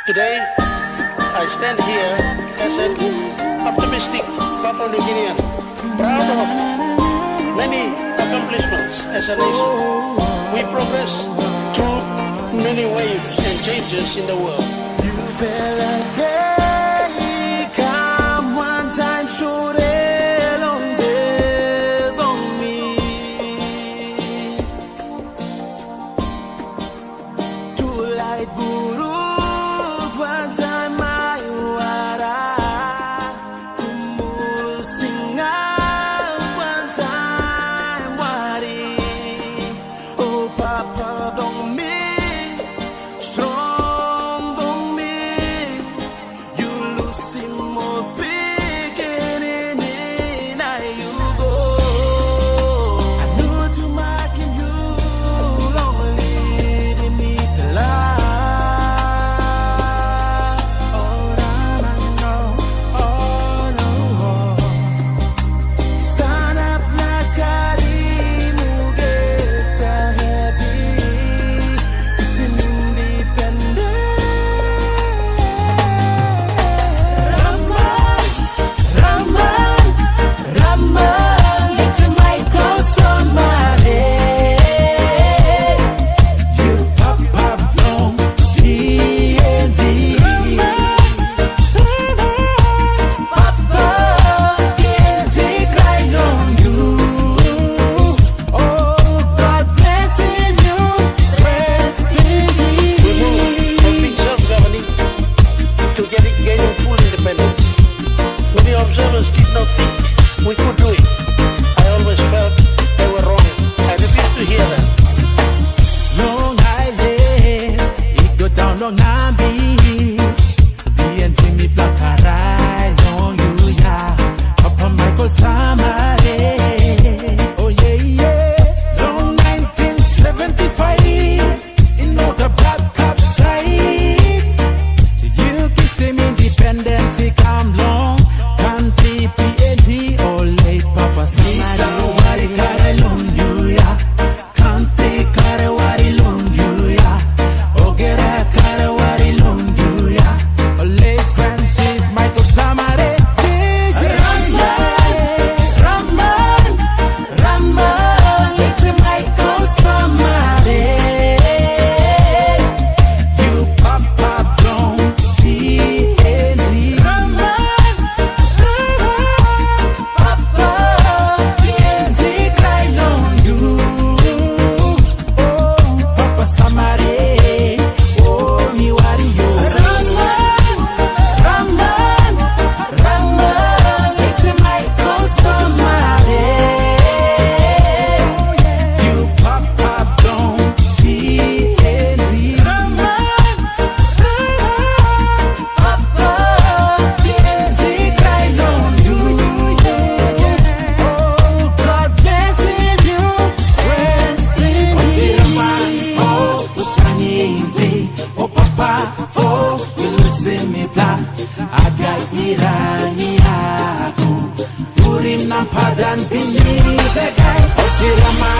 Today, I stand here as an optimistic Papua New Guinean, proud of many accomplishments as a nation. We progress through many waves and changes in the world. Many observers did not think we could do it. I always felt they were wrong. I refused to hear that. Long Island, it go down Long Nambi. BNT mi plakarai long you ya. Papa Michael Samare. Oh yeah yeah. Long 1975, in know the blood cup side. You can see me independence come long. Country PNG, oh late Papa Samare. Wari kare long you ya. Country kare wari long you ya. Ogera kare wari long you ya. Oh late friendship Michael Samare. Raman, it's Michael Samare. You Papa don't PNG. Papa PNG cry long you. Oh Papa Samare. Oh mi wari yo. Raman, it's Michael Samare. You Papa don't PNG. Papa PNG cry long you. Oh God bless you. Rest in peace. Oh Utani, oh Papa, oh you see me fly. Agak irani aku. Urim nampadan pini sekai. Oh Tirama.